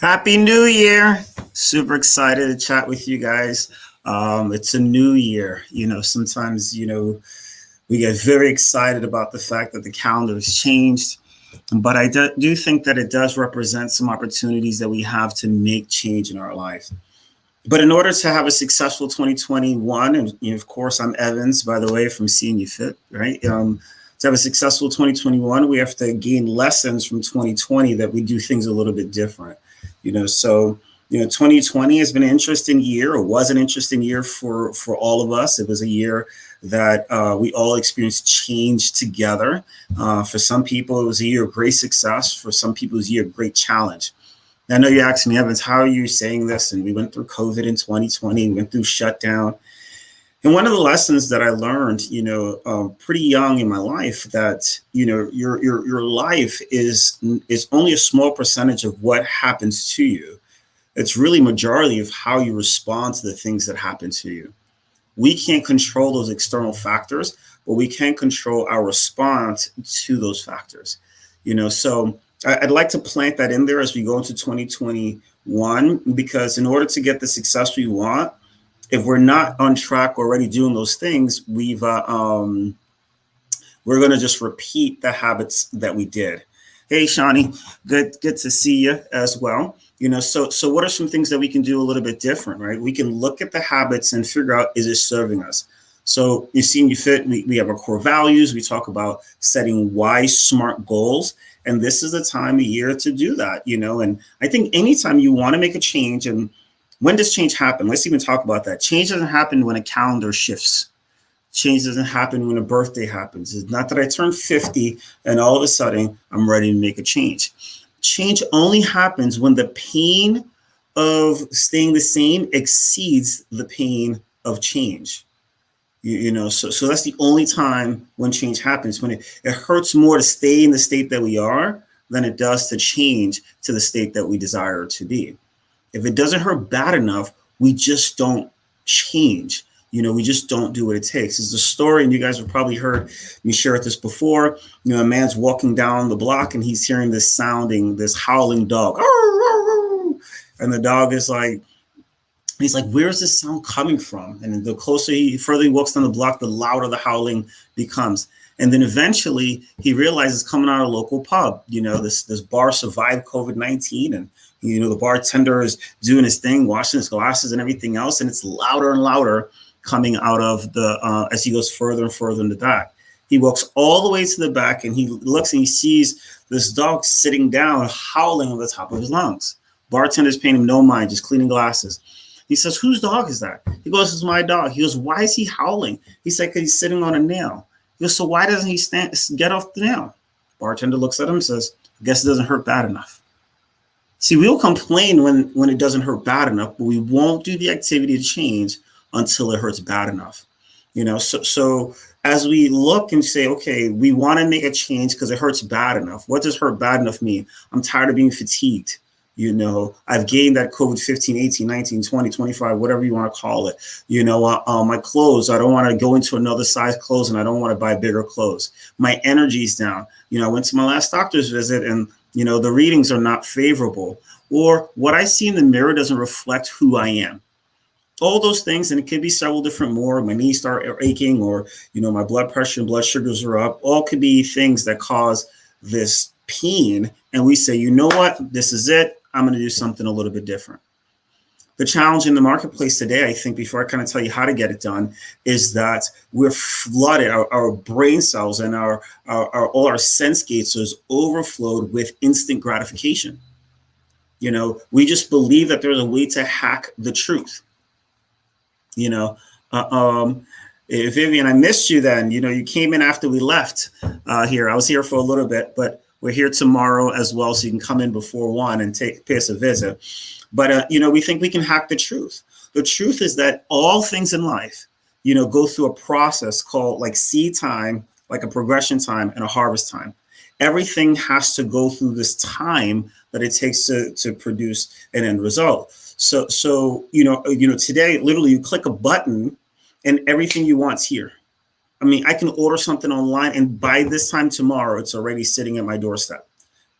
Happy New Year. Super excited to chat with you guys. It's a new year. Sometimes, we get very excited about the fact that the calendar has changed. But I do think that it does represent some opportunities that we have to make change in our life. But in order to have a successful 2021, and of course, I'm Evans, by the way, from Seeing You Fit, right? To have a successful 2021, we have to gain lessons from 2020 that we do things a little bit different. 2020 has been an interesting year, or was an interesting year for all of us. It was a year that we all experienced change together. For some people, it was a year of great success. For some people, it was a year of great challenge. I know you asked me, Evans, how are you saying this? And we went through COVID in 2020, went through shutdown. And one of the lessons that I learned, pretty young in my life, that, your life is only a small percentage of what happens to you. It's really majority of how you respond to the things that happen to you. We can't control those external factors, but we can control our response to those factors. So I'd like to plant that in there as we go into 2021, because in order to get the success we want, if we're not on track already doing those things, we're going to just repeat the habits that we did. Hey, Shawnee, good to see you as well. So what are some things that we can do a little bit different, right? We can look at the habits and figure out, is it serving us? So you see, you fit, we have our core values. We talk about setting wise, smart goals. And this is the time of year to do that, and I think anytime you want to make a change, and when does change happen? Let's even talk about that. Change doesn't happen when a calendar shifts. Change doesn't happen when a birthday happens. It's not that I turn 50 and all of a sudden I'm ready to make a change. Change only happens when the pain of staying the same exceeds the pain of change. So that's the only time when change happens, when it hurts more to stay in the state that we are than it does to change to the state that we desire to be. If it doesn't hurt bad enough, we just don't change. We just don't do what it takes. It's a story, and you guys have probably heard me share this before. A man's walking down the block and he's hearing this howling dog. And the dog is like, he's like, where's this sound coming from? And the further he walks down the block, the louder the howling becomes. And then eventually he realizes coming out of a local pub, this bar survived COVID-19, and the bartender is doing his thing, washing his glasses and everything else. And it's louder and louder coming out of as he goes further and further in the back. He walks all the way to the back and he looks and he sees this dog sitting down, howling on the top of his lungs. Bartender's paying him no mind, just cleaning glasses. He says, whose dog is that? He goes, it's my dog. He goes, why is he howling? He said, because he's sitting on a nail. He goes, so why doesn't he get off the nail? Bartender looks at him and says, I guess it doesn't hurt bad enough. See, we'll complain when it doesn't hurt bad enough, but we won't do the activity to change until it hurts bad enough. So as we look and say, okay, we want to make a change because it hurts bad enough. What does hurt bad enough mean? I'm tired of being fatigued. I've gained that COVID 15, 18, 19, 20, 25, whatever you want to call it. My clothes, I don't want to go into another size clothes, and I don't want to buy bigger clothes. My energy's down. I went to my last doctor's visit, and, the readings are not favorable. Or what I see in the mirror doesn't reflect who I am. All those things, and it could be several different more. My knees start aching, or, my blood pressure and blood sugars are up. All could be things that cause this pain. And we say, you know what, this is it. I'm going to do something a little bit different. The challenge in the marketplace today, I think, before I kind of tell you how to get it done, is that we're flooded, our brain cells and all our sense gates is overflowed with instant gratification. We just believe that there's a way to hack the truth. Vivian, I missed you then. You came in after we left here. I was here for a little bit, but we're here tomorrow as well, so you can come in before 1 and pay us a visit. But, we think we can hack the truth. The truth is that all things in life, go through a process called like seed time, like a progression time and a harvest time. Everything has to go through this time that it takes to produce an end result. So today, literally, you click a button and everything you want's here. I mean, I can order something online, and by this time tomorrow, it's already sitting at my doorstep.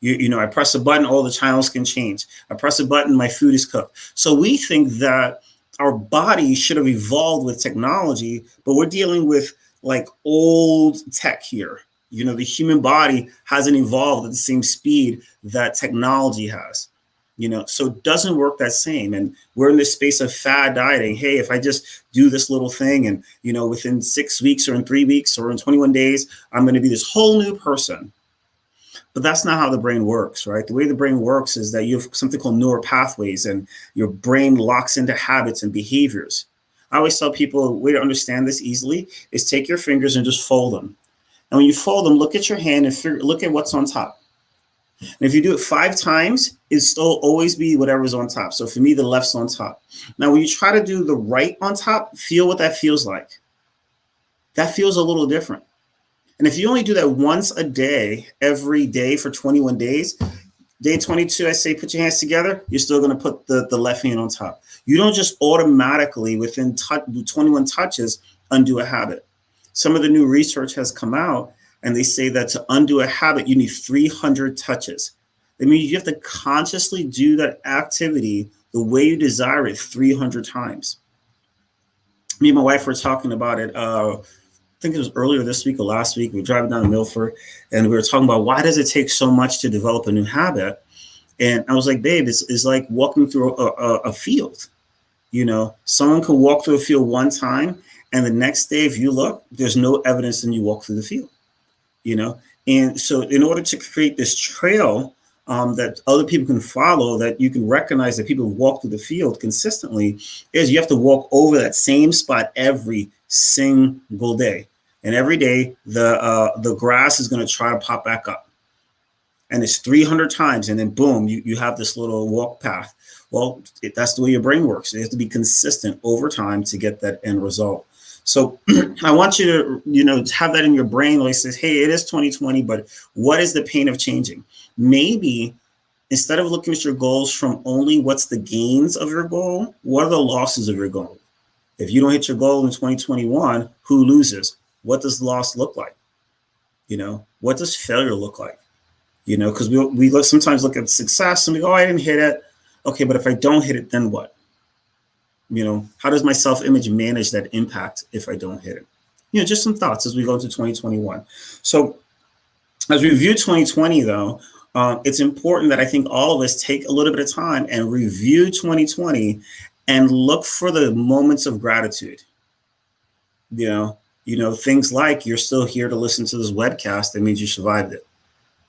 I press a button, all the channels can change. I press a button, my food is cooked. So we think that our body should have evolved with technology, but we're dealing with like old tech here. The human body hasn't evolved at the same speed that technology has. So it doesn't work that same. And we're in this space of fad dieting. Hey, if I just do this little thing and, within 6 weeks or in 3 weeks or in 21 days, I'm going to be this whole new person. But that's not how the brain works, right? The way the brain works is that you have something called neural pathways, and your brain locks into habits and behaviors. I always tell people a way to understand this easily is take your fingers and just fold them. And when you fold them, look at your hand and look at what's on top. And if you do it 5 times, it'll still always be whatever's on top. So for me, the left's on top. Now, when you try to do the right on top, feel what that feels like. That feels a little different. And if you only do that once a day, every day for 21 days, day 22, I say put your hands together, you're still going to put the left hand on top. You don't just automatically within 21 touches undo a habit. Some of the new research has come out and they say that to undo a habit, you need 300 touches. That means you have to consciously do that activity the way you desire it 300 times. Me and my wife were talking about it. I think it was earlier this week or last week. We were driving down to Milford and we were talking about why does it take so much to develop a new habit? And I was like, babe, it's like walking through a field. Someone can walk through a field one time and the next day, if you look, there's no evidence that you walk through the field. And so in order to create this trail that other people can follow, that you can recognize that people walk through the field consistently, is you have to walk over that same spot every single day. And every day, the grass is going to try to pop back up. And it's 300 times. And then boom, you have this little walk path. Well, that's the way your brain works. It has to be consistent over time to get that end result. So I want you to, have that in your brain. Like says, hey, it is 2020, but what is the pain of changing? Maybe instead of looking at your goals from only what's the gains of your goal, what are the losses of your goal? If you don't hit your goal in 2021, who loses? What does loss look like? What does failure look like? Because we sometimes look at success and we go, oh, I didn't hit it. Okay, but if I don't hit it, then what? How does my self-image manage that impact if I don't hit it? Just some thoughts as we go into 2021. So as we review 2020, though, it's important that I think all of us take a little bit of time and review 2020 and look for the moments of gratitude. Things like you're still here to listen to this webcast. That means you survived it.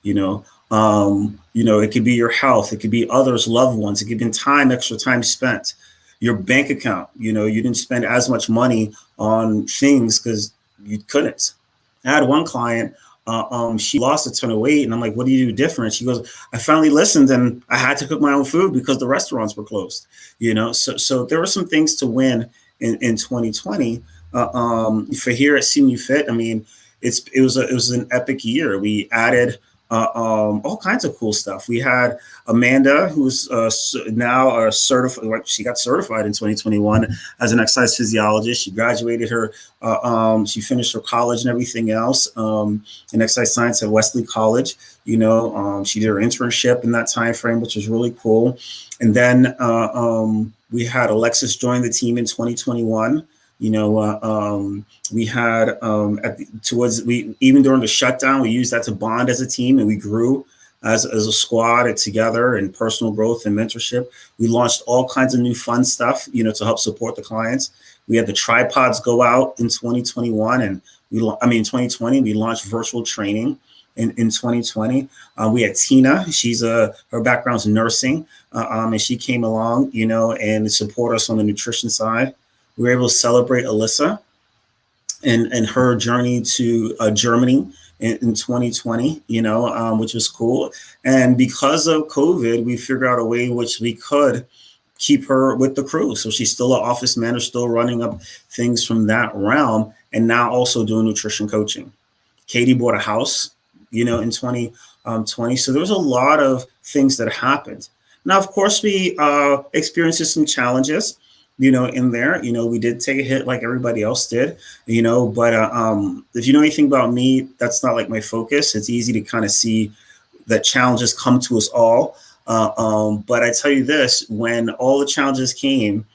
It could be your health. It could be others, loved ones. It could be extra time spent. Your bank account, you didn't spend as much money on things because you couldn't. I had one client, she lost a ton of weight and I'm like, what do you do different? She goes, I finally listened and I had to cook my own food because the restaurants were closed, So there were some things to win in 2020. For here at Senior Fit, I mean, it was an epic year. We added all kinds of cool stuff. We had Amanda, who's now certified. She got certified in 2021 as an exercise physiologist. She graduated her. She finished her college and everything else in exercise science at Wesley College. She did her internship in that time frame, which was really cool. And then we had Alexis join the team in 2021. We had even during the shutdown, we used that to bond as a team and we grew as a squad together in personal growth and mentorship. We launched all kinds of new fun stuff, to help support the clients. We had the tripods go out in 2021 and 2020, we launched virtual training in 2020. We had Tina, her background's nursing, and she came along, and support us on the nutrition side. We were able to celebrate Alyssa and her journey to Germany in 2020, which was cool. And because of COVID, we figured out a way in which we could keep her with the crew. So she's still an office manager, still running up things from that realm, and now also doing nutrition coaching. Katie bought a house, in 2020. So there was a lot of things that happened. Now, of course, we experienced some challenges. In there, we did take a hit like everybody else did, but if you know anything about me, that's not like my focus. It's easy to kind of see, that challenges come to us all. But I tell you this, when all the challenges came,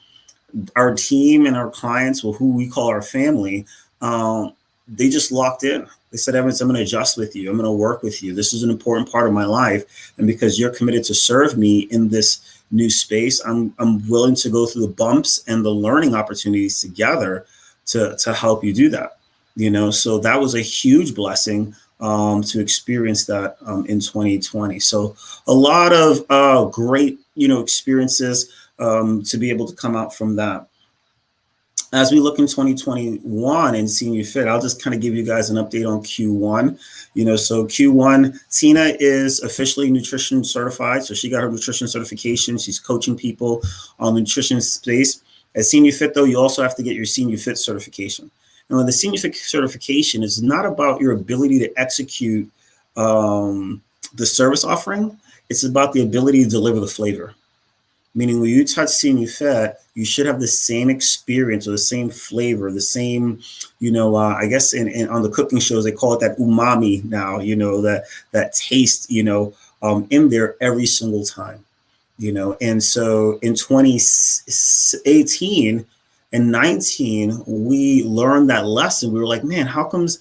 our team and our clients, or who we call our family, they just locked in. They said, Evans, I'm going to adjust with you. I'm going to work with you. This is an important part of my life. And because you're committed to serve me in this new space, I'm willing to go through the bumps and the learning opportunities together to help you do that. So that was a huge blessing to experience that in 2020. So a lot of great, experiences to be able to come out from that. As we look in 2021 and Senior Fit, I'll just kind of give you guys an update on Q1. So Q1, Tina is officially nutrition certified. So she got her nutrition certification. She's coaching people on the nutrition space. As Senior Fit, though, you also have to get your Senior Fit certification. Now, the Senior Fit certification is not about your ability to execute the service offering. It's about the ability to deliver the flavor. Meaning when you touch Senior Fit, you should have the same experience or the same flavor, the same, I guess on the cooking shows, they call it that umami now, that taste, in there every single time, And so in 2018 and 19, we learned that lesson. We were like, man, how comes,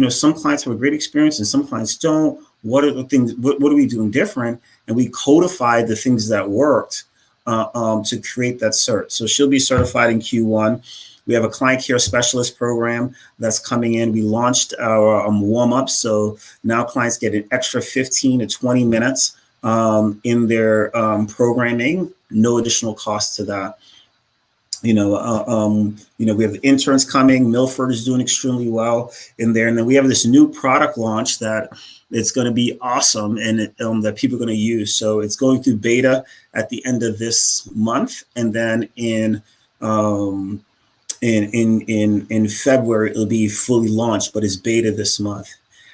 some clients have a great experience and some clients don't? What are the things, what are we doing different? And we codified the things that worked to create that cert. So she'll be certified in Q1. We have a client care specialist program that's coming in. We launched our warm-up. So now clients get an extra 15 to 20 minutes in their programming, no additional cost to that. We have the interns coming. Milford is doing extremely well in there. And then we have this new product launch that it's going to be awesome and that people are going to use. So it's going through beta at the end of this month. And then in February, it'll be fully launched, but it's beta this month.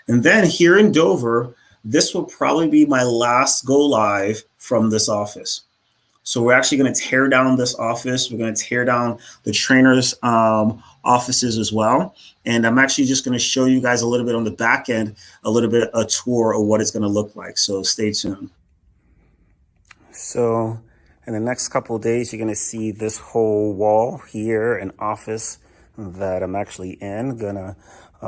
And then here in Dover, this will probably be my last go live from this office. So we're actually going to tear down this office. We're going to tear down the trainers' offices as well. And I'm actually just going to show you guys a little bit on the back end, a little bit a tour of what it's going to look like. So stay tuned. So in the next couple of days, you're going to see this whole wall here, an office that I'm actually in, going to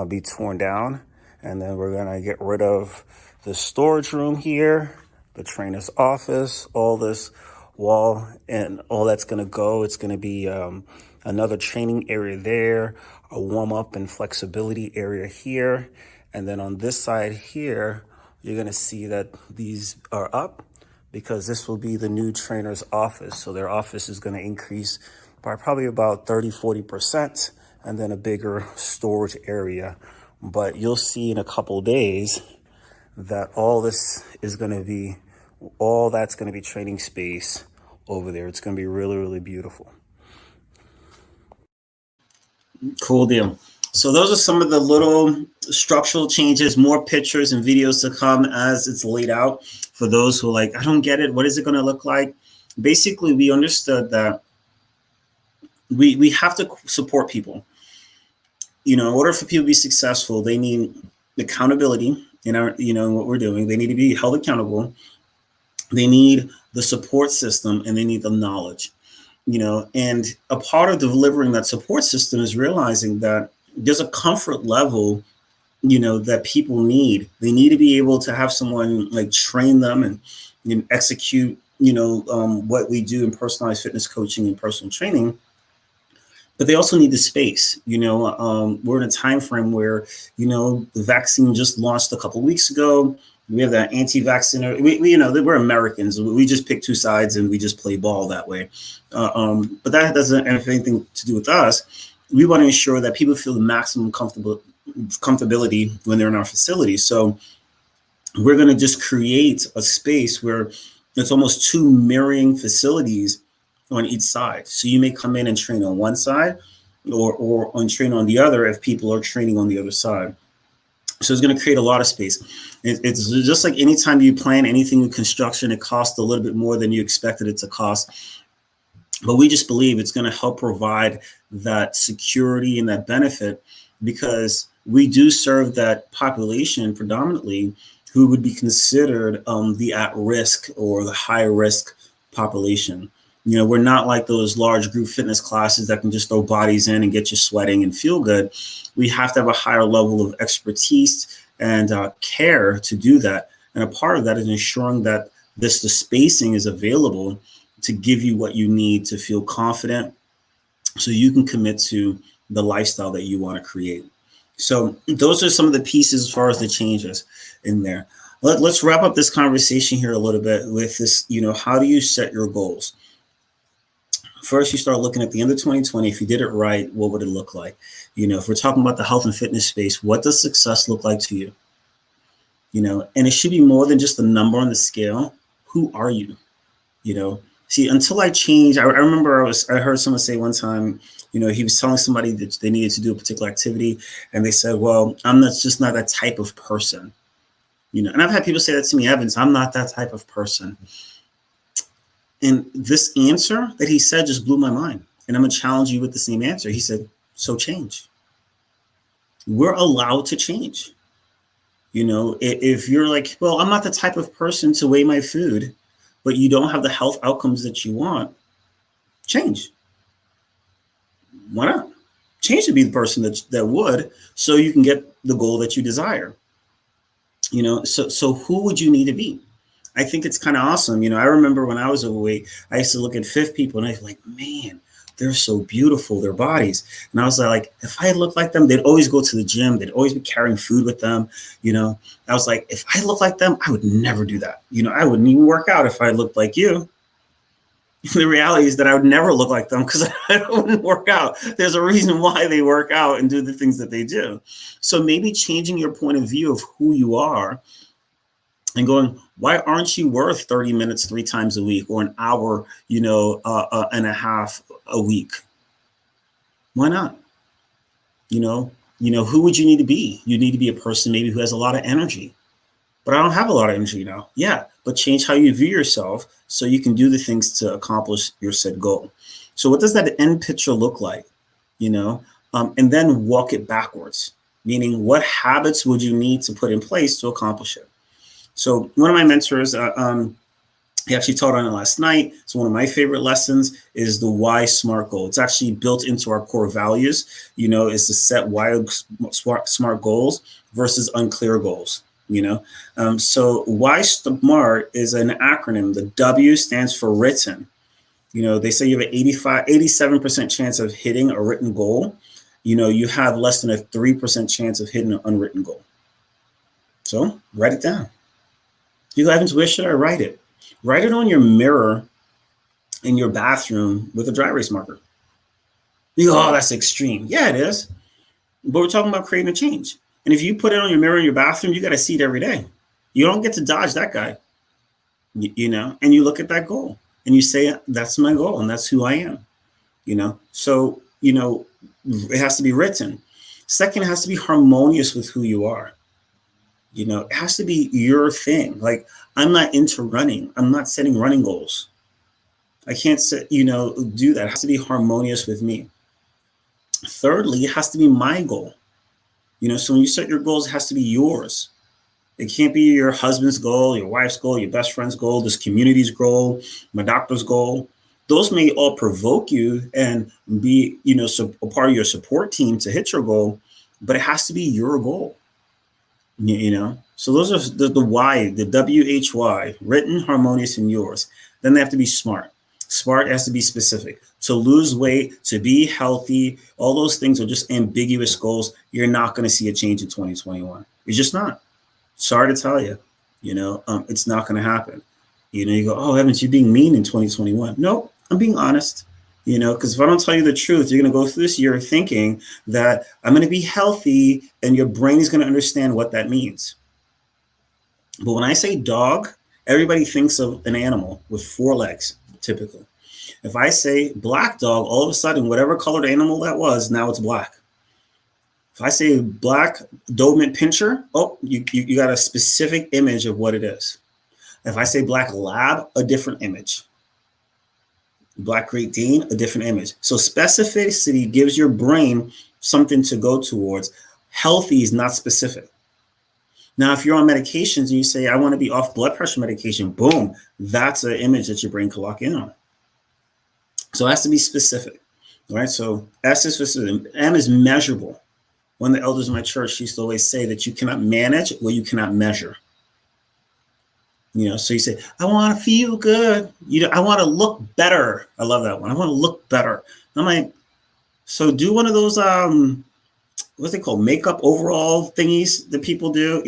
be torn down. And then we're going to get rid of the storage room here, the trainer's office, all this wall, and all that's going to go. It's going to be another training area there, a warm-up and flexibility area here. And then on this side here, you're going to see that these are up because this will be the new trainer's office. So their office is going to increase by probably about 30-40%, and then a bigger storage area. But you'll see in a couple of days that all this is going to be, all that's going to be training space over there. It's going to be really, really beautiful. Cool deal. So those are some of the little structural changes, more pictures and videos to come as it's laid out for those who are like, I don't get it. What is it going to look like? Basically, we understood that we have to support people. In order for people to be successful, they need accountability in our, what we're doing. They need to be held accountable. They need the support system and they need the knowledge, and a part of delivering that support system is realizing that there's a comfort level, that people need. They need to be able to have someone like train them and execute, what we do in personalized fitness coaching and personal training. But they also need the space. We're in a time frame where, the vaccine just launched a couple of weeks ago. We have that anti-vacciner. We're Americans. We just pick two sides and we just play ball that way. But that doesn't have anything to do with us. We want to ensure that people feel the maximum comfortability when they're in our facility. So we're going to just create a space where it's almost two mirroring facilities on each side. So you may come in and train on one side or train on the other if people are training on the other side. So it's going to create a lot of space. It's just like anytime you plan anything in construction, it costs a little bit more than you expected it to cost. But we just believe it's going to help provide that security and that benefit because we do serve that population predominantly who would be considered the at-risk or the high-risk population. We're not like those large group fitness classes that can just throw bodies in and get you sweating and feel good. We have to have a higher level of expertise and care to do that. And a part of that is ensuring that the spacing is available to give you what you need to feel confident so you can commit to the lifestyle that you want to create. So those are some of the pieces as far as the changes in there. Let's wrap up this conversation here a little bit with this, how do you set your goals? First, you start looking at the end of 2020. If you did it right, what would it look like? If we're talking about the health and fitness space, what does success look like to you? And it should be more than just a number on the scale. Who are you? See, until I change, I remember I heard someone say one time, he was telling somebody that they needed to do a particular activity. And they said, well, I'm just not that type of person. And I've had people say that to me, Evans, I'm not that type of person. And this answer that he said just blew my mind. And I'm going to challenge you with the same answer. He said, so change. We're allowed to change. If you're like, well, I'm not the type of person to weigh my food, but you don't have the health outcomes that you want, change. Why not? Change to be the person that would, so you can get the goal that you desire. So who would you need to be? I think it's kind of awesome. I remember when I was overweight, I used to look at fit people and I was like, man, they're so beautiful, their bodies. And I was like, if I looked like them, they'd always go to the gym. They'd always be carrying food with them. I was like, if I looked like them, I would never do that. I wouldn't even work out if I looked like you. The reality is that I would never look like them because I wouldn't work out. There's a reason why they work out and do the things that they do. So maybe changing your point of view of who you are and going, why aren't you worth 30 minutes 3 times a week or an hour, and a half a week? Why not? Who would you need to be? You need to be a person maybe who has a lot of energy. But I don't have a lot of energy now. Yeah, but change how you view yourself so you can do the things to accomplish your said goal. So what does that end picture look like? And then walk it backwards, meaning what habits would you need to put in place to accomplish it? So one of my mentors, he actually taught on it last night. So one of my favorite lessons is the why SMART goal. It's actually built into our core values, is to set why SMART goals versus unclear goals. So why SMART is an acronym. The W stands for written. They say you have an 87% chance of hitting a written goal. You have less than a 3% chance of hitting an unwritten goal. So write it down. You go, Evans, where should I write it? Write it on your mirror in your bathroom with a dry erase marker. You go, oh, that's extreme. Yeah, it is. But we're talking about creating a change. And if you put it on your mirror in your bathroom, you got to see it every day. You don't get to dodge that guy, and you look at that goal and you say, that's my goal and that's who I am, So, it has to be written. Second, it has to be harmonious with who you are. It has to be your thing. Like, I'm not into running. I'm not setting running goals. I can't do that. It has to be harmonious with me. Thirdly, it has to be my goal. So when you set your goals, it has to be yours. It can't be your husband's goal, your wife's goal, your best friend's goal, this community's goal, my doctor's goal. Those may all provoke you and be, a part of your support team to hit your goal, but it has to be your goal. So those are the why, the WHY, written, harmonious, and yours. Then they have to be SMART. SMART has to be specific. To lose weight, to be healthy, all those things are just ambiguous goals. You're not going to see a change in 2021. You're just not. Sorry to tell you, it's not going to happen. You go, oh, Evans, you're being mean in 2021. No, I'm being honest. Because if I don't tell you the truth, you're going to go through this year thinking that I'm going to be healthy and your brain is going to understand what that means. But when I say dog, everybody thinks of an animal with 4 legs, typically. If I say black dog, all of a sudden, whatever colored animal that was, now it's black. If I say black Doberman Pinscher, oh, you got a specific image of what it is. If I say black lab, a different image. Black Great Dane, a different image. So specificity gives your brain something to go towards. Healthy is not specific. Now, if you're on medications and you say, I want to be off blood pressure medication, boom, that's an image that your brain can lock in on. So it has to be specific, right? So S is specific. M is measurable. One of the elders in my church used to always say that you cannot manage what you cannot measure. So you say, I want to feel good. I want to look better. I love that one. I want to look better. I'm like, so do one of those, what's they called? Makeup overall thingies that people do,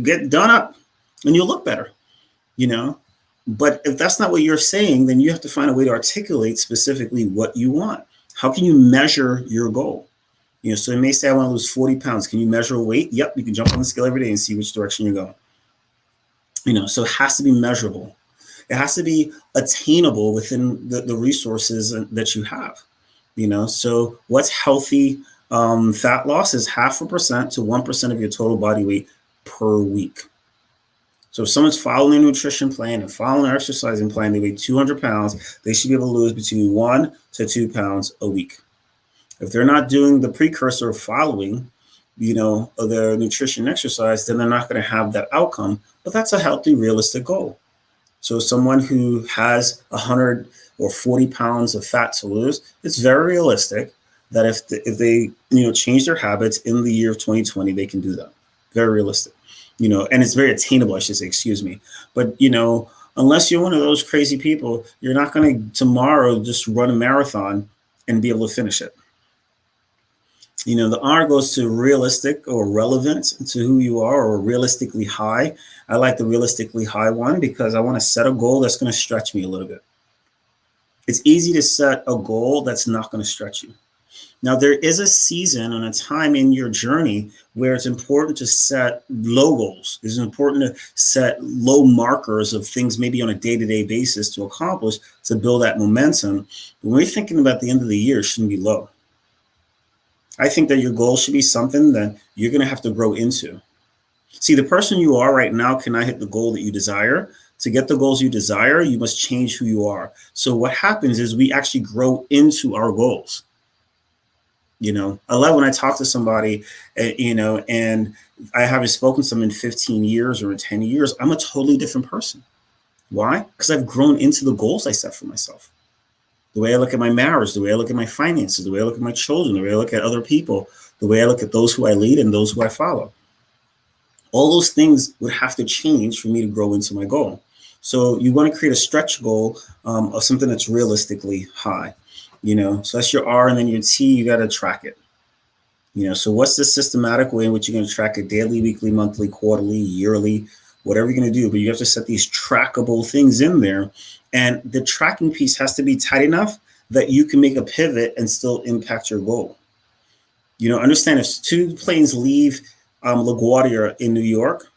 get done up and you'll look better, But if that's not what you're saying, then you have to find a way to articulate specifically what you want. How can you measure your goal? So it may say, I want to lose 40 pounds. Can you measure weight? Yep. You can jump on the scale every day and see which direction you're going. So it has to be measurable. It has to be attainable within the resources that you have. So what's healthy fat loss is 0.5% to 1% of your total body weight per week. So if someone's following a nutrition plan and following an exercising plan, they weigh 200 pounds, they should be able to lose between 1 to 2 pounds a week. If they're not doing the precursor of following, their nutrition exercise, then they're not going to have that outcome. But that's a healthy, realistic goal. So someone who has 100 or 40 pounds of fat to lose, it's very realistic that if they change their habits in the year of 2020, they can do that. Very realistic, and it's very attainable, I should say, excuse me. But, unless you're one of those crazy people, you're not going to tomorrow just run a marathon and be able to finish it. The R goes to realistic or relevant to who you are, or realistically high. I like the realistically high one because I want to set a goal that's going to stretch me a little bit. It's easy to set a goal that's not going to stretch you. Now, there is a season and a time in your journey where it's important to set low goals. It's important to set low markers of things maybe on a day-to-day basis to accomplish, to build that momentum. But when you're thinking about the end of the year, it shouldn't be low. I think that your goal should be something that you're going to have to grow into. See, the person you are right now cannot hit the goal that you desire. To get the goals you desire, you must change who you are. So what happens is we actually grow into our goals. I love when I talk to somebody, and I haven't spoken to them in 15 years or in 10 years. I'm a totally different person. Why? Because I've grown into the goals I set for myself. The way I look at my marriage, the way I look at my finances, the way I look at my children, the way I look at other people, the way I look at those who I lead and those who I follow. All those things would have to change for me to grow into my goal. So you want to create a stretch goal of something that's realistically high. So that's your R, and then your T, you got to track it. So what's the systematic way in which you're going to track it? Daily, weekly, monthly, quarterly, yearly, whatever you're going to do. But you have to set these trackable things in there. And the tracking piece has to be tight enough that you can make a pivot and still impact your goal. Understand, if two planes leave LaGuardia in New York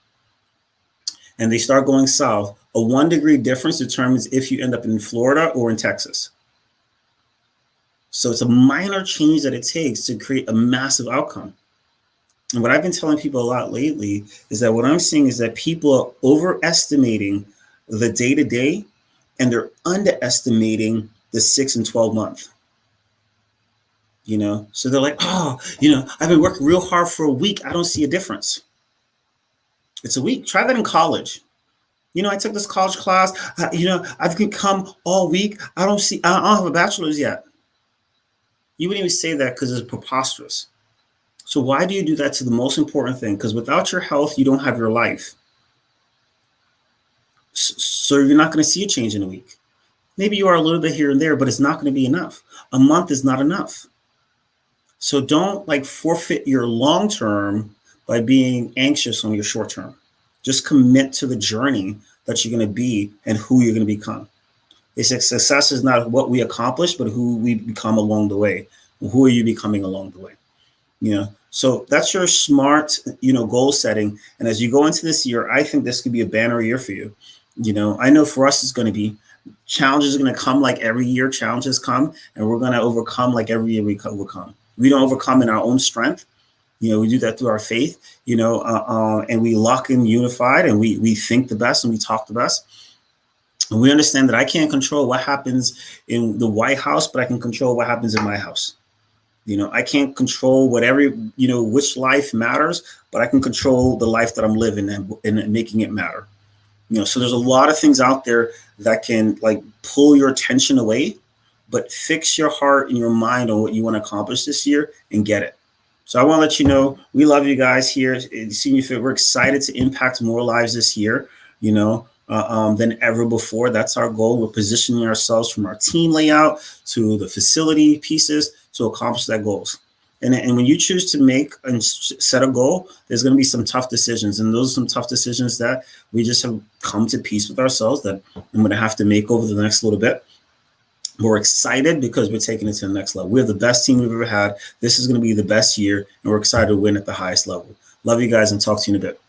and they start going south, a 1 degree difference determines if you end up in Florida or in Texas. So it's a minor change that it takes to create a massive outcome. And what I've been telling people a lot lately is that what I'm seeing is that people are overestimating the day-to-day and they're underestimating the 6 and 12 month. So they're like, I've been working real hard for a week. I don't see a difference. It's a week. Try that in college. I took this college class. I've come all week. I don't have a bachelor's yet. You wouldn't even say that because it's preposterous. So why do you do that to the most important thing? Because without your health, you don't have your life. So you're not going to see a change in a week. Maybe you are a little bit here and there, but it's not going to be enough. A month is not enough. So don't forfeit your long term by being anxious on your short term. Just commit to the journey that you're going to be and who you're going to become. Success is not what we accomplish, but who we become along the way. Who are you becoming along the way? So that's your smart, goal setting. And as you go into this year, I think this could be a banner year for you. I know for us, it's going to be challenges are going to come like every year. Challenges come, and we're going to overcome like every year we overcome. We don't overcome in our own strength. We do that through our faith, and we lock in unified, and we think the best and we talk the best. And we understand that I can't control what happens in the White House, but I can control what happens in my house. I can't control which life matters, but I can control the life that I'm living and making it matter. So there's a lot of things out there that can like pull your attention away, but fix your heart and your mind on what you want to accomplish this year and get it. So I want to let you know, we love you guys here at Senior Fit. We're excited to impact more lives this year, than ever before. That's our goal. We're positioning ourselves from our team layout to the facility pieces to accomplish that goals. And when you choose to make and set a goal, there's going to be some tough decisions. And those are some tough decisions that we just have come to peace with ourselves that I'm going to have to make over the next little bit. We're excited because we're taking it to the next level. We have the best team we've ever had. This is going to be the best year, and we're excited to win at the highest level. Love you guys, and talk to you in a bit.